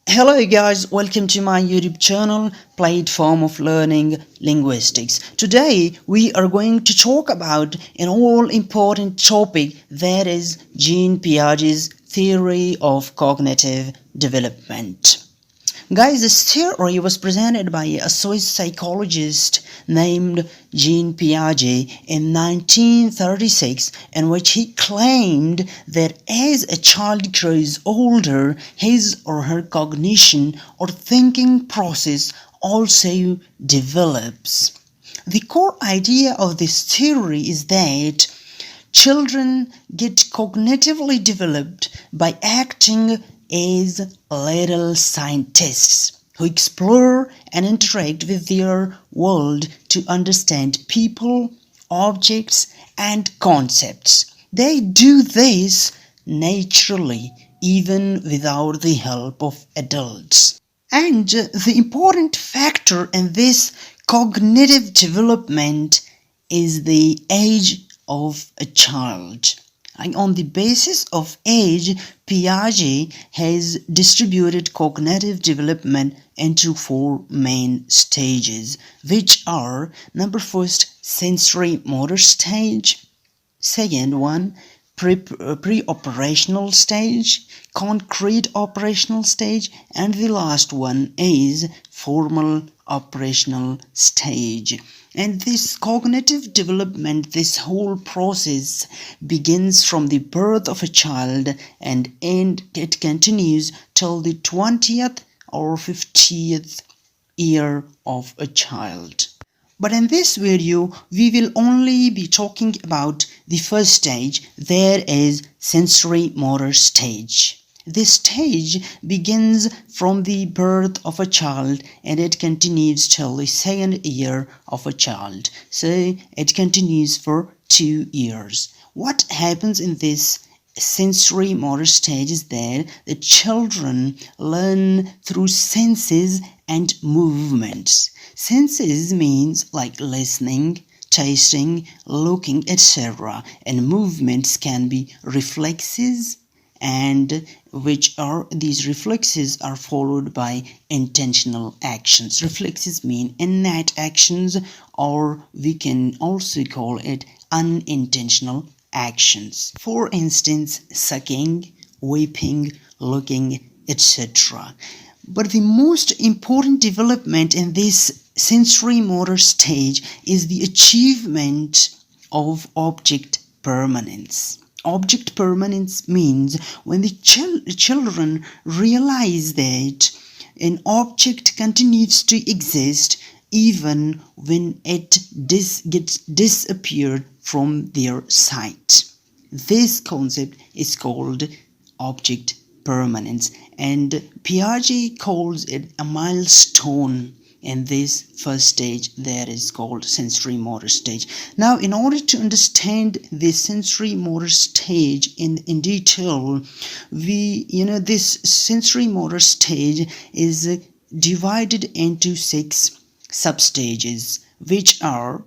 Hello guys, welcome to my YouTube channel, Platform of Learning Linguistics. Today we are going to talk about an all-important topic, that is Jean Piaget's theory of cognitive development. Guys, this theory was presented by a Swiss psychologist named Jean Piaget in 1936, in which he claimed that as a child grows older, his or her cognition or thinking process also develops. The core idea of this theory is that children get cognitively developed by acting as little scientists who explore and interact with their world to understand people, objects, and concepts. They do this naturally, even without the help of adults. And the important factor in this cognitive development is the age of a child. And on the basis of age, Piaget has distributed cognitive development into four main stages, which are: number first, sensory-motor stage; second one, pre-operational stage, concrete operational stage, and the last one is formal operational stage. And this cognitive development, this whole process begins from the birth of a child and it continues till the 20th or 50th year of a child. But in this video, we will only be talking about the first stage, that is sensory-motor stage. This stage begins from the birth of a child and it continues till the second year of a child. So it continues for 2 years. What happens in this sensory-motor stage is that the children learn through senses and movements. Senses means like listening, tasting, looking, etc. And movements can be reflexes, and these reflexes are followed by intentional actions. Reflexes mean innate actions, or we can also call it unintentional actions. For instance, sucking, weeping, looking, etc. But the most important development in this sensory-motor stage is the achievement of object permanence. Object permanence means when the children realize that an object continues to exist even when it gets disappeared from their sight. This concept is called object permanence, and Piaget calls it a milestone in this first stage, that is called sensory-motor stage. Now, in order to understand this sensory-motor stage in detail, this sensory-motor stage is divided into 6 substages, which are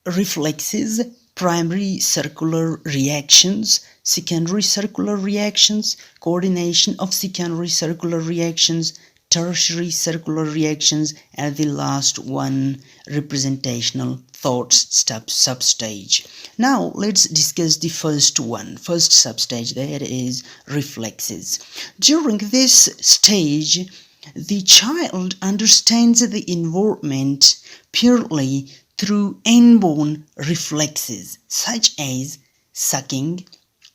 reflexes, primary circular reactions, secondary circular reactions, coordination of secondary circular reactions, tertiary circular reactions, and the last one, representational thought substage. Now let's discuss the first substage, that is reflexes. During this stage, the child understands the environment purely through inborn reflexes such as sucking,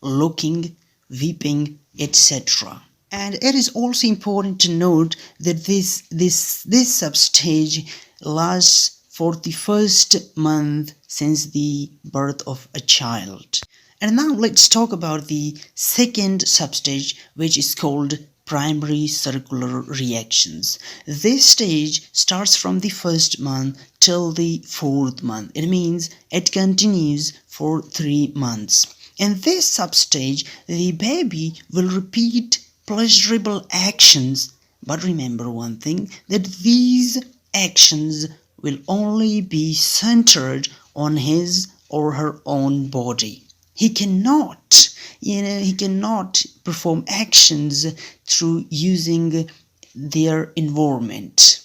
looking, weeping, etc. And it is also important to note that this substage lasts for the first month since the birth of a child. And now let's talk about the second substage, which is called primary circular reactions. This stage starts from the first month till the 4th month. It means it continues for 3 months. In this substage, the baby will repeat pleasurable actions, but remember one thing, that these actions will only be centered on his or her own body. He cannot perform actions through using their environment.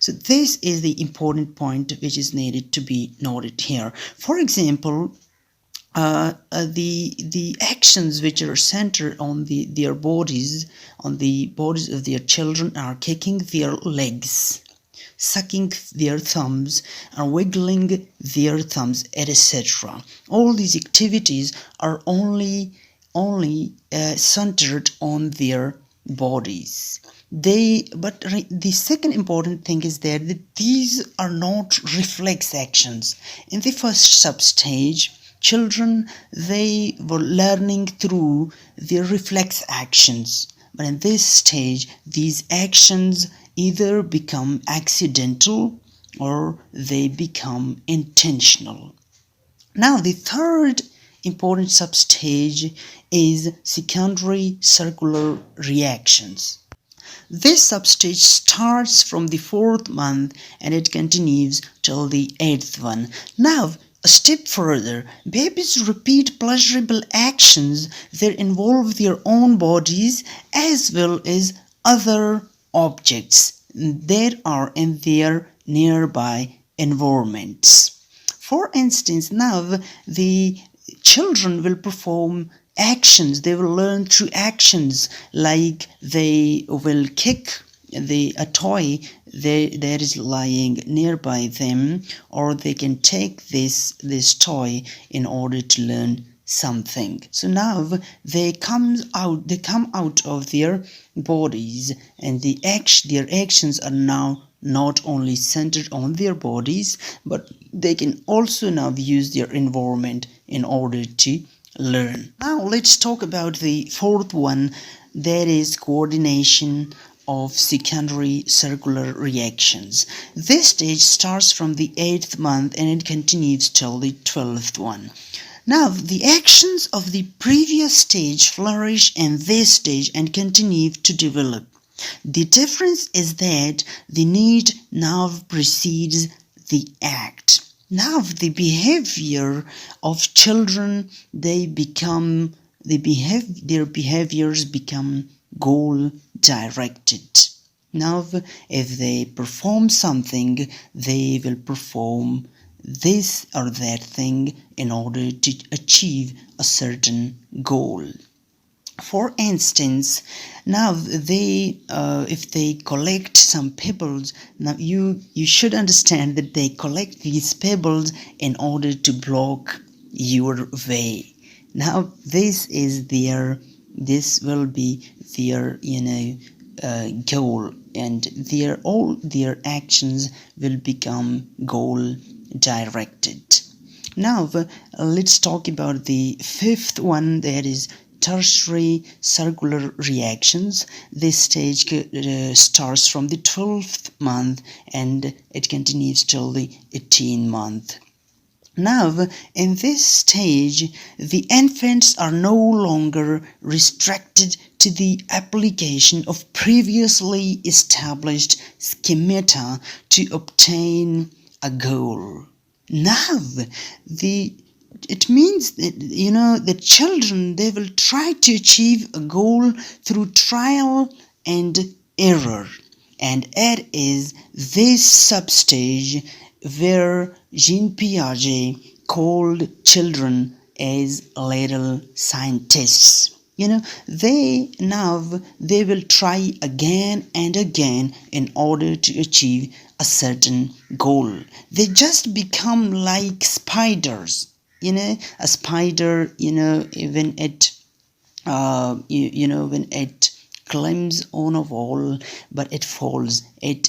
So this is the important point which is needed to be noted here. For example, the actions which are centered on their bodies, on the bodies of their children, are kicking their legs, sucking their thumbs, and wiggling their thumbs, etc. All these activities are only centered on their bodies. The second important thing is that these are not reflex actions. In the first substage, children, they were learning through their reflex actions. But in this stage, these actions either become accidental or they become intentional. Now, the third important substage is secondary circular reactions. This substage starts from the 4th month and it continues till the 8th one. Now, a step further, babies repeat pleasurable actions that involve their own bodies as well as other objects that are in their nearby environments. For instance, now the children will perform actions. They will learn through actions, like they will kick a toy that is lying nearby them, or they can take this toy in order to learn something. So now they come out of their bodies, and their actions are now not only centered on their bodies, but they can also now use their environment in order to learn. Now let's talk about the 4th one, that is coordination of secondary circular reactions. This stage starts from the 8th month and it continues till the 12th one. Now, the actions of the previous stage flourish in this stage and continue to develop. The difference is that the need now precedes the act. Now, the behavior of children, their behaviors become goal directed. Now, if they perform something, they will perform this or that thing in order to achieve a certain goal. For instance, now if they collect some pebbles, now you should understand that they collect these pebbles in order to block your way. Now this will be their goal, and all their actions will become goal directed. Now let's talk about the 5th one, that is tertiary circular reactions. This stage starts from the 12th month and it continues till the 18th month. Now, in this stage, the infants are no longer restricted to the application of previously established schemata to obtain a goal. Now, it means that, the children, they will try to achieve a goal through trial and error. And it is this substage where Jean Piaget called children as little scientists. They will try again and again in order to achieve a certain goal. They just become like spiders. A spider, when it climbs on a wall, but it falls, it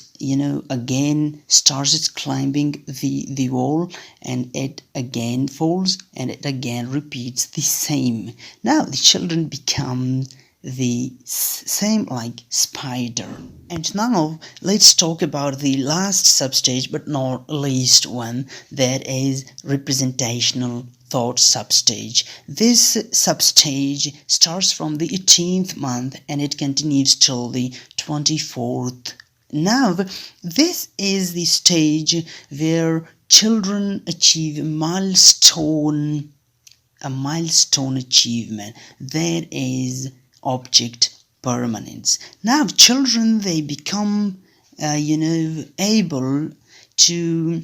again starts its climbing the wall, and it again falls, and it again repeats the same. Now the children become the same like spider. And now let's talk about the last substage but not least one, that is representational thought substage. This substage starts from the 18th month and it continues till the 24th. Now this is the stage where children achieve a milestone achievement, that is object permanence. Now children, they become able to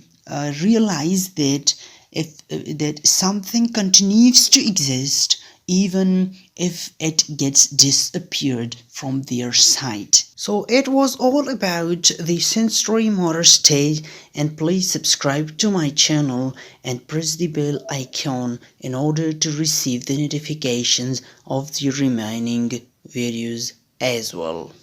realize that if that something continues to exist even if it gets disappeared from their sight. So it was all about the sensory motor stage, and please subscribe to my channel and press the bell icon in order to receive the notifications of the remaining videos as well.